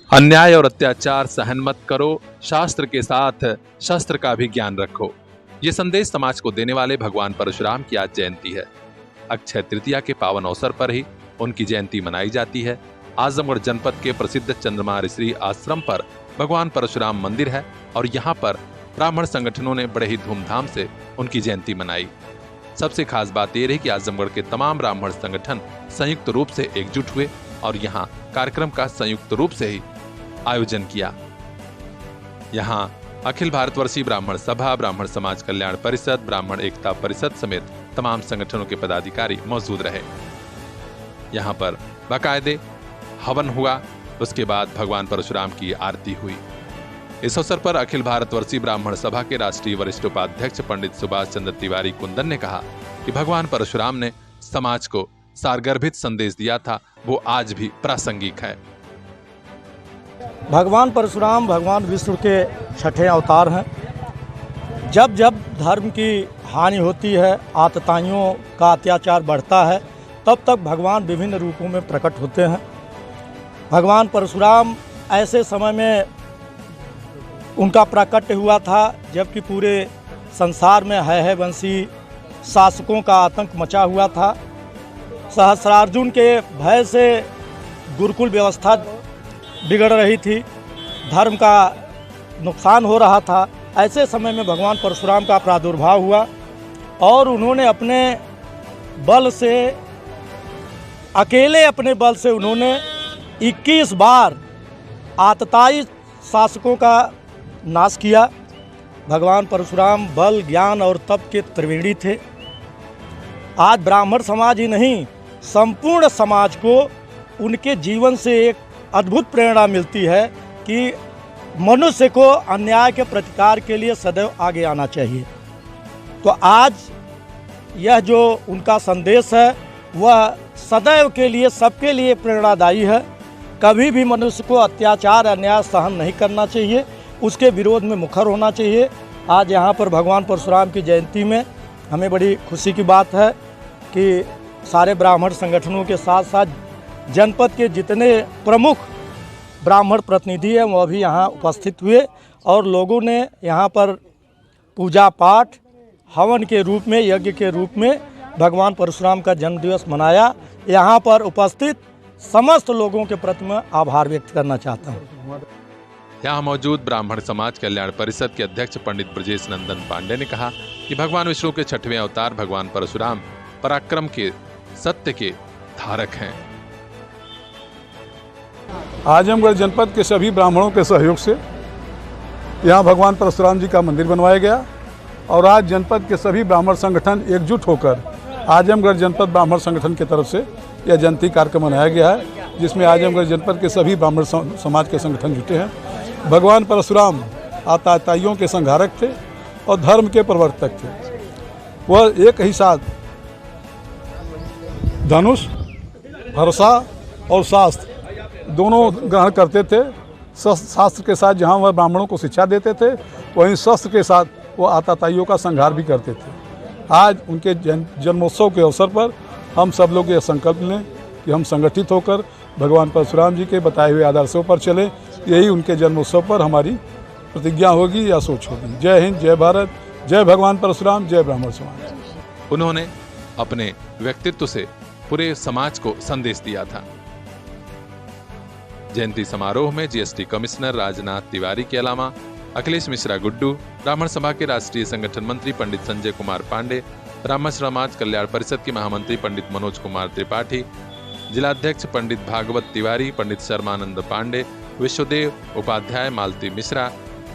अन्याय और अत्याचार सहन मत करो, शास्त्र के साथ शस्त्र का भी ज्ञान रखो। ये संदेश समाज को देने वाले भगवान परशुराम की आज जयंती है। अक्षय तृतीया के पावन अवसर पर ही उनकी जयंती मनाई जाती है। आजमगढ़ जनपद के प्रसिद्ध चंद्रमा ऋषि आश्रम पर भगवान परशुराम मंदिर है और यहाँ पर ब्राह्मण संगठनों ने बड़े ही धूमधाम से उनकी जयंती मनाई। सबसे खास बात यह रही कि आजमगढ़ के तमाम ब्राह्मण संगठन संयुक्त रूप से एकजुट हुए और यहाँ कार्यक्रम का संयुक्त रूप से ही आयोजन किया। यहाँ अखिल भारतवर्षीय ब्राह्मण सभा, ब्राह्मण समाज कल्याण परिषद, ब्राह्मण एकता परिषद समेत तमाम संगठनों के पदाधिकारी मौजूद रहे। यहाँ पर बाकायदे हवन हुआ, उसके बाद भगवान परशुराम की आरती हुई। इस अवसर पर अखिल भारतवर्षीय ब्राह्मण सभा के राष्ट्रीय वरिष्ठ उपाध्यक्ष पंडित सुभाष चंद्र तिवारी कुंदन ने कहा कि भगवान परशुराम ने समाज को सारगर्भित संदेश दिया था, वो आज भी प्रासंगिक है। भगवान परशुराम भगवान विष्णु के छठे अवतार हैं। जब जब धर्म की हानि होती है, आतताइयों का अत्याचार बढ़ता है, तब तक भगवान विभिन्न रूपों में प्रकट होते हैं। भगवान परशुराम ऐसे समय में उनका प्राकट्य हुआ था जबकि पूरे संसार में है वंशी शासकों का आतंक मचा हुआ था। सहस्रार्जुन के भय से गुरुकुल व्यवस्था बिगड़ रही थी, धर्म का नुकसान हो रहा था। ऐसे समय में भगवान परशुराम का प्रादुर्भाव हुआ और उन्होंने अपने बल से, अकेले अपने बल से उन्होंने 21 बार आतताई शासकों का नाश किया। भगवान परशुराम बल, ज्ञान और तप के त्रिवेणी थे। आज ब्राह्मण समाज ही नहीं, संपूर्ण समाज को उनके जीवन से एक अद्भुत प्रेरणा मिलती है कि मनुष्य को अन्याय के प्रतिकार के लिए सदैव आगे आना चाहिए। तो आज यह जो उनका संदेश है वह सदैव के लिए, सबके लिए प्रेरणादायी है। कभी भी मनुष्य को अत्याचार, अन्याय सहन नहीं करना चाहिए, उसके विरोध में मुखर होना चाहिए। आज यहाँ पर भगवान परशुराम की जयंती में हमें बड़ी खुशी की बात है कि सारे ब्राह्मण संगठनों के साथ साथ जनपद के जितने प्रमुख ब्राह्मण प्रतिनिधि हैं वह भी यहाँ उपस्थित हुए और लोगों ने यहाँ पर पूजा पाठ, हवन के रूप में, यज्ञ के रूप में भगवान परशुराम का जन्मदिवस मनाया। यहाँ पर उपस्थित समस्त लोगों के प्रति मैं आभार व्यक्त करना चाहता हूँ। यहाँ मौजूद ब्राह्मण समाज कल्याण परिषद के अध्यक्ष पंडित ब्रजेश नंदन पांडे ने कहा कि भगवान विष्णु के छठवें अवतार भगवान परशुराम पराक्रम के, सत्य के धारक हैं। आजमगढ़ जनपद के सभी ब्राह्मणों के सहयोग से यहाँ भगवान परशुराम जी का मंदिर बनवाया गया और आज जनपद के सभी ब्राह्मण संगठन एकजुट होकर आजमगढ़ जनपद ब्राह्मण संगठन की तरफ से यह जयंती कार्यक्रम मनाया गया है, जिसमें आजमगढ़ जनपद के सभी ब्राह्मण समाज के संगठन जुटे हैं। भगवान परशुराम आतताइयों के संहारक थे और धर्म के प्रवर्तक थे। वह एक ही साथ धनुष, फरसा और शास्त्र दोनों ग्रहण करते थे। शास्त्र के साथ जहाँ वह ब्राह्मणों को शिक्षा देते थे, वहीं शस्त्र के साथ वो आतताइयों का संहार भी करते थे। आज उनके जन्मोत्सव के अवसर पर हम सब लोग ये संकल्प लें कि हम संगठित होकर भगवान परशुराम जी के बताए हुए आदर्शों पर चले। यही उनके जन्मोत्सव पर हमारी प्रतिज्ञा होगी या सोच होगी। जय हिंद, जय भारत, जय भगवान परशुराम, जय ब्राह्मण समाज। उन्होंने अपने व्यक्तित्व से पूरे समाज को संदेश दिया था। जयंती समारोह में जीएसटी कमिश्नर राजनाथ तिवारी के अलावा अखिलेश मिश्रा गुड्डू, ब्राह्मण सभा के राष्ट्रीय संगठन मंत्री पंडित संजय कुमार पांडे, ब्राह्मण समाज कल्याण परिषद के महामंत्री पंडित मनोज कुमार त्रिपाठी, जिलाध्यक्ष पंडित भागवत तिवारी, पंडित शर्मानंद पांडे, विश्वदेव उपाध्याय, मालती मिश्रा,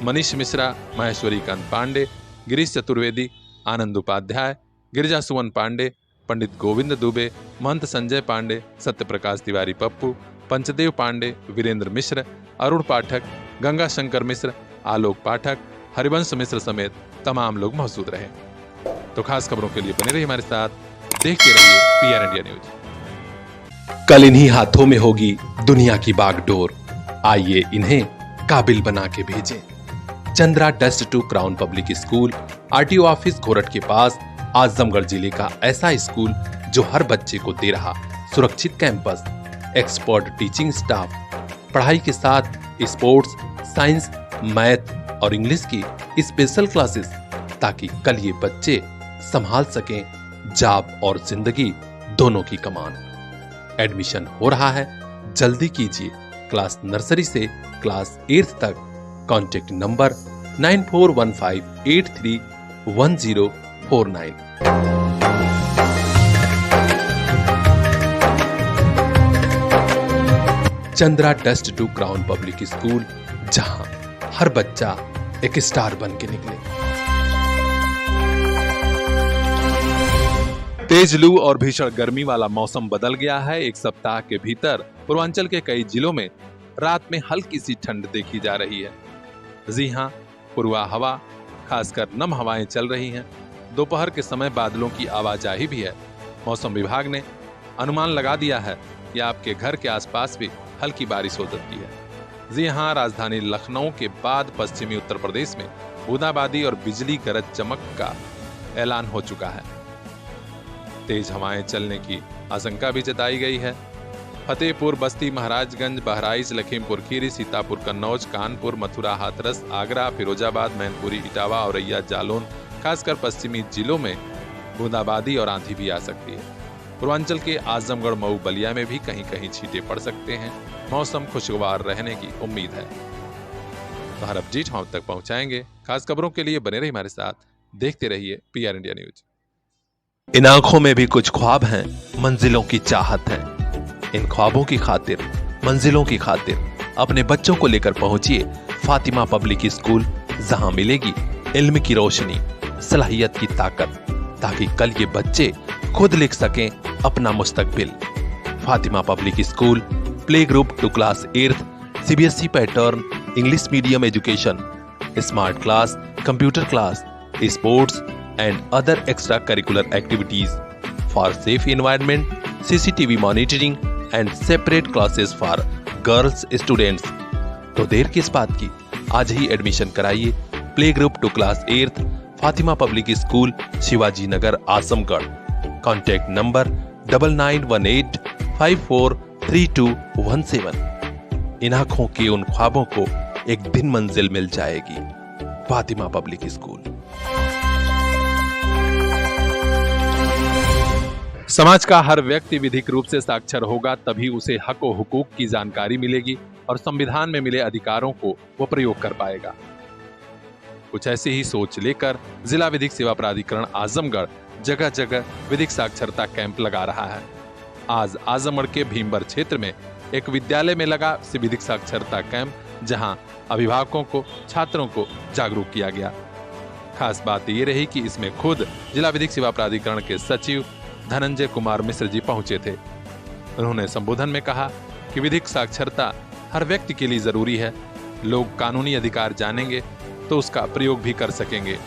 मनीष मिश्रा, महेश्वरी कांत पांडे, गिरीश चतुर्वेदी, आनंद उपाध्याय, गिरिजा सुवन पांडे, पंडित गोविंद दुबे, महंत संजय पांडे, सत्यप्रकाश तिवारी पप्पू, पंचदेव पांडे, वीरेंद्र मिश्र, अरुण पाठक, गंगा शंकर मिश्र, आलोक पाठक, हरिवंश मिश्र समेत तमाम लोग मौजूद रहे। तो खास खबरों के लिए बने रहिए हमारे साथ, देखते रहिए PR इंडिया न्यूज। कल इन्हीं हाथों में होगी दुनिया की बागडोर, आइए इन्हें काबिल बना के भेजें। Chandra dust to crown public school, RTO office Ghorat के पास, आजमगढ़ जिले का ऐसा स्कूल जो हर बच्चे को दे रहा सुरक्षित कैंपस, एक्सपर्ट टीचिंग स्टाफ, पढ़ाई के साथ स्पोर्ट्स, साइंस, मैथ और इंग्लिश की स्पेशल क्लासेस, ताकि कल ये बच्चे संभाल सकें जॉब और जिंदगी दोनों की कमान। एडमिशन हो रहा है, जल्दी कीजिए। क्लास नर्सरी से क्लास 8th तक। Contact number 9415831049। Chandra dust to crown public school, जहां हर बच्चा एक स्टार बन के निकले। तेज लू और भीषण गर्मी वाला मौसम बदल गया है। एक सप्ताह के भीतर पूर्वांचल के कई जिलों में रात में हल्की सी ठंड देखी जा रही है। जी हां, पूर्वा हवा, खासकर नम हवाएं चल रही हैं। दोपहर के समय बादलों की आवाजाही भी है। मौसम विभाग ने अनुमान लगा दिया है कि आपके घर के आसपास भी हल्की बारिश हो सकती है। जी हां, राजधानी लखनऊ के बाद पश्चिमी उत्तर प्रदेश में बूंदाबांदी और बिजली गरज चमक का ऐलान हो चुका है। तेज हवाएं चलने की आशंका भी जताई गई है। फतेहपुर, बस्ती, महाराजगंज, बहराइच, लखीमपुर खीरी, सीतापुर, कन्नौज, कानपुर, मथुरा, हाथरस, आगरा, फिरोजाबाद, मैनपुरी, इटावा, औरैया, जालौन, खासकर पश्चिमी जिलों में बूंदाबांदी और आंधी भी आ सकती है। पूर्वांचल के आजमगढ़, मऊ, बलिया में भी कहीं कहीं छींटे पड़ सकते हैं। मौसम खुशगवार रहने की उम्मीद है। तो हर अपडेट हम तक पहुंचाएंगे। खास खबरों के लिए बने रहिए हमारे साथ, देखते रहिए PR इंडिया न्यूज। इन आंखों में भी कुछ ख्वाब हैं, मंजिलों की चाहत है। इन ख्वाबों की खातिर, मंजिलों की खातिर अपने बच्चों को लेकर पहुंचिए फातिमा पब्लिक स्कूल, जहां मिलेगी इल्म की रोशनी, सलाहियत की ताकत, ताकि कल ये बच्चे खुद लिख सकें अपना मुस्तकबिल। Fatima public school, play group to class 8th, CBSE pattern, English medium education, smart class, computer class, sports and other extracurricular activities for safe environment, CCTV monitoring and separate classes for girls students। तो देर किस बात की, आज ही admission कराइए play group to class 8th, Fatima public school, Shivaji Nagar, Azamgarh. Contact number 9918543217। इन आंखों के उन ख्वाबों को एक दिन मंजिल मिल जाएगी। Fatima public school. समाज का हर व्यक्ति विधिक रूप से साक्षर होगा, तभी उसे हक व हुकूक की जानकारी मिलेगी और संविधान में मिले अधिकारों को वो प्रयोग कर पाएगा। कुछ ऐसी ही सोच लेकर जिला विधिक सेवा प्राधिकरण आजमगढ़ जगह जगह विधिक साक्षरता कैंप लगा रहा है। आज आजमगढ़ के भीमबर क्षेत्र में एक विद्यालय में लगा विधिक साक्षरता कैंप, जहां अभिभावकों को, छात्रों को जागरूक किया गया। खास बात ये रही कि इसमें खुद जिला विधिक सेवा प्राधिकरण के सचिव धनंजय कुमार मिश्र जी पहुंचे थे। उन्होंने संबोधन में कहा कि विधिक साक्षरता हर व्यक्ति के लिए जरूरी है। लोग कानूनी अधिकार जानेंगे तो उसका प्रयोग भी कर सकेंगे।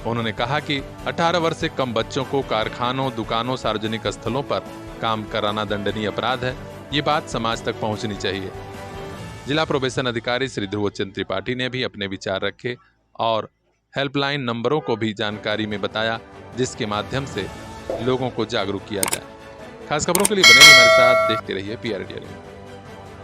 उन्होंने कहा कि 18 वर्ष से कम बच्चों को कारखानों, दुकानों, सार्वजनिक स्थलों पर काम कराना दंडनीय अपराध है। ये बात समाज तक पहुंचनी चाहिए। जिला प्रोबेशन अधिकारी श्री ध्रुवचंद त्रिपाठी ने भी अपने विचार रखे और हेल्पलाइन नंबरों को भी जानकारी में बताया, जिसके माध्यम से लोगों को जागरूक किया जाए। खास खबरों के लिए बने रहिए हमारे साथ, देखते रहिए PR इंडिया न्यूज।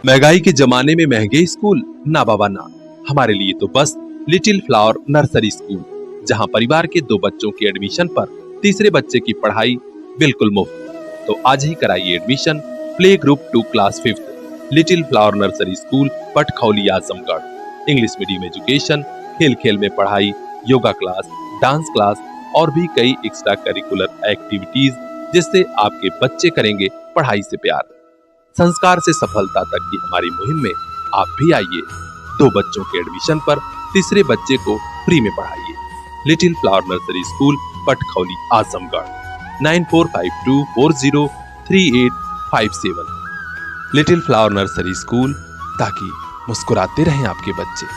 महंगाई के जमाने में महंगे स्कूल ना बाबा ना, हमारे लिए तो बस लिटिल फ्लावर नर्सरी स्कूल, जहां परिवार के 2 बच्चों की एडमिशन पर तीसरे बच्चे की पढ़ाई बिल्कुल मुफ्त। तो आज ही कराइए admission play group to class 5th, little flower nursery school, Patkhauli, Azamgarh. English medium education, खेल खेल में पढ़ाई, योगा क्लास, डांस क्लास और भी कई एक्स्ट्रा करिकुलर एक्टिविटीज, जिससे आपके बच्चे करेंगे पढ़ाई से प्यार। संस्कार से सफलता तक की हमारी मुहिम में आप भी आइए। 2 बच्चों के एडमिशन पर तीसरे बच्चे को फ्री में पढ़ाइए। Little flower nursery school, Patkhauli, Azamgarh. 9452403857। Little flower nursery school, ताकि मुस्कुराते रहें आपके बच्चे।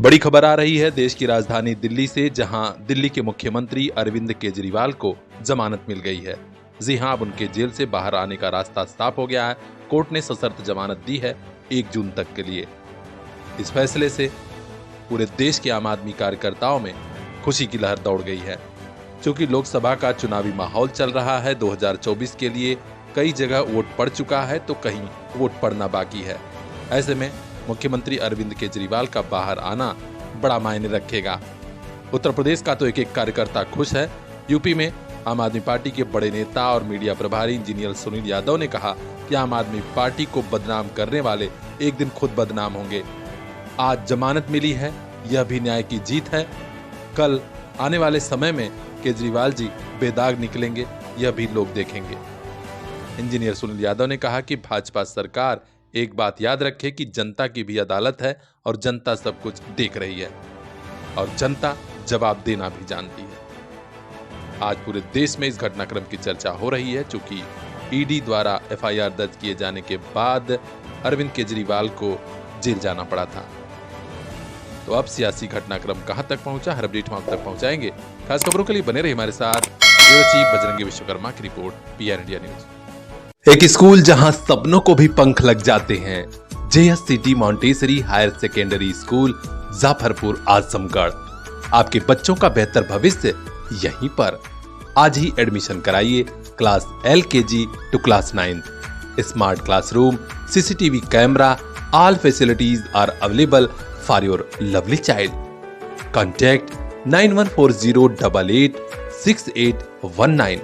बड़ी खबर आ रही है देश की राजधानी दिल्ली से, जहां दिल्ली के मुख्यमंत्री अरविंद केजरीवाल को जमानत मिल गई है। जी हां, अब उनके जेल से बाहर आने का रास्ता साफ हो गया है। कोर्ट ने सशर्त जमानत दी है 1 जून तक के लिए। इस फैसले से पूरे देश के आम आदमी कार्यकर्ताओं में खुशी की लहर दौड़ गई है। क्योंकि लोकसभा का चुनावी माहौल चल रहा है, 2024 के लिए कई जगह वोट पड़ चुका है तो कहीं वोट पड़ना बाकी है। ऐसे में मुख्यमंत्री अरविंद केजरीवाल का बाहर आना बड़ा मायने रखेगा। उत्तर प्रदेश का तो एक एक कार्यकर्ता खुश है। यूपी में आम आदमी पार्टी के बड़े नेता और मीडिया प्रभारी इंजीनियर सुनील यादव ने कहा कि आम आदमी पार्टी को बदनाम करने वाले एक दिन खुद बदनाम होंगे। आज जमानत मिली है, यह भी न्याय की जीत है। कल आने वाले समय में केजरीवाल जी बेदाग निकलेंगे, यह भी लोग देखेंगे। इंजीनियर सुनील यादव ने कहा कि भाजपा सरकार एक बात याद रखे कि जनता की भी अदालत है और जनता सब कुछ देख रही है और जनता जवाब देना भी जानती है। आज पूरे देश में इस घटनाक्रम की चर्चा हो रही है, चूंकि ईडी द्वारा एफआईआर दर्ज किए जाने के बाद अरविंद केजरीवाल को जेल जाना पड़ा था। तो अब सियासी घटनाक्रम कहां तक पहुंचा, हर अपडेट हम आप तक पहुंचाएंगे। खास खबरों के लिए बने रहिए हमारे साथ। ब्यूरो चीफ बजरंगी विश्वकर्मा की रिपोर्ट, पीआर इंडिया न्यूज। एक स्कूल जहां सपनों को भी पंख लग जाते हैं, JSCT Montessori higher secondary school, Jafarpur, Azamgarh. आपके बच्चों का बेहतर भविष्य यहीं पर। आज ही एडमिशन कराइए class LKG to class 9। Smart classroom, CCTV camera, all facilities are available for your lovely child. Contact 9140886819।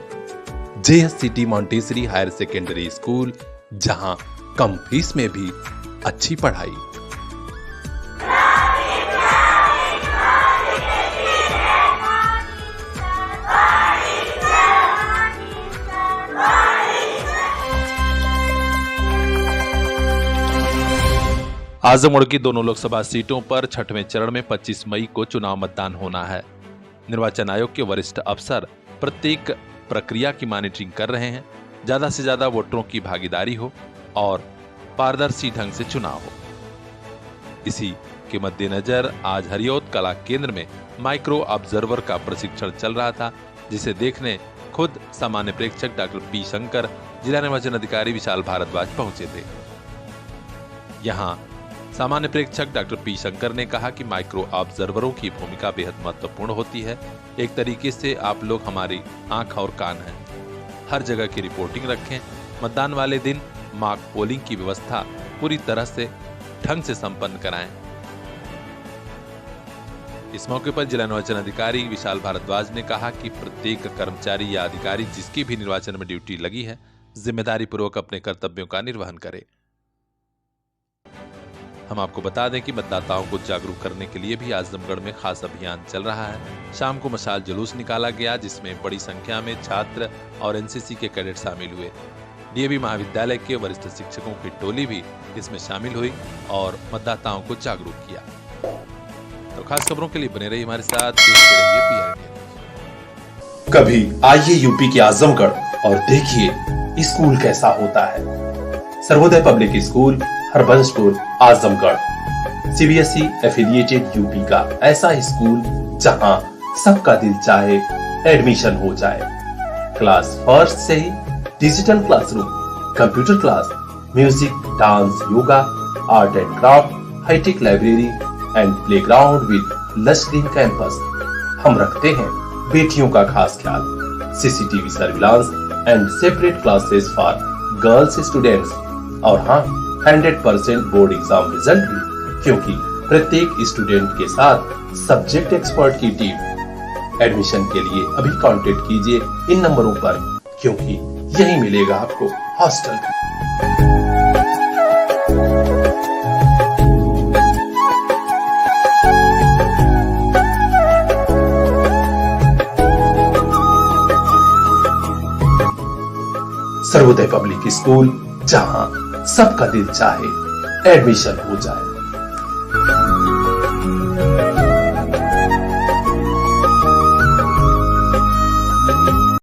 JSCT Montessori higher secondary school, जहां कम फीस में भी अच्छी पढ़ाई। आजमगढ़ की दोनों लोकसभा सीटों पर छठवें चरण में 25 मई को चुनाव मतदान होना है। निर्वाचन आयोग के वरिष्ठ अफसर प्रत्येक प्रक्रिया की मॉनिटरिंग कर रहे हैं। ज्यादा से ज्यादा वोटरों की भागीदारी हो और पारदर्शी ढंग से चुनाव हो। इसी के मद्देनजर आज हरियौत कला केंद्र में माइक्रो ऑब्जर्वर का प्रशिक्षण चल रहा था, जिसे देखने खुद सामान्य प्रेक्षक डॉक्टर पी शंकर, जिला निर्वाचन अधिकारी विशाल भारद्वाज पहुंचे थे। यहां सामान्य प्रेक्षक डॉक्टर पी शंकर ने कहा कि माइक्रो ऑब्जर्वरों की भूमिका बेहद महत्वपूर्ण होती है। एक तरीके से आप लोग हमारी आंख और कान हैं। हर जगह की रिपोर्टिंग रखें। मतदान वाले दिन मॉक पोलिंग की व्यवस्था पूरी तरह से ढंग से संपन्न कराएं। इस मौके पर जिला निर्वाचन अधिकारी विशाल भारद्वाज ने कहा कि प्रत्येक कर्मचारी या अधिकारी जिसकी भी निर्वाचन में ड्यूटी लगी है, जिम्मेदारी पूर्वक अपने कर्तव्यों का निर्वहन करे। हम आपको बता दें कि मतदाताओं को जागरूक करने के लिए भी आजमगढ़ में खास अभियान चल रहा है। शाम को मशाल जुलूस निकाला गया, जिसमें बड़ी संख्या में छात्र और एनसीसी के कैडेट शामिल हुए। डीएवी महाविद्यालय के वरिष्ठ शिक्षकों की टोली भी इसमें शामिल हुई और मतदाताओं को जागरूक किया। तो खास खबरों के लिए बने रहिए हमारे साथ। देखते रहिए पीआर इंडिया। कभी आइए यूपी के आजमगढ़ और देखिए स्कूल कैसा होता है। Sarvodaya public school, Harbanspur, Azamgarh. CBSE affiliated UP का ऐसा स्कूल जहां सबका दिल चाहे एडमिशन हो जाए। क्लास फर्स्ट से ही digital classroom, computer class, music, dance, yoga, art and craft, hi-tech library and playground with lush green campus. हम रखते हैं बेटियों का खास ख्याल। CCTV surveillance and separate classes for girls students. और हाँ, 100% बोर्ड एग्जाम रिजल्ट भी, क्योंकि प्रत्येक स्टूडेंट के साथ सब्जेक्ट एक्सपर्ट की टीम। एडमिशन के लिए अभी कांटेक्ट कीजिए इन नंबरों पर, क्योंकि यही मिलेगा आपको हॉस्टल भी। सर्वोदय पब्लिक स्कूल, जहां सबका दिल चाहे एडमिशन हो जाए।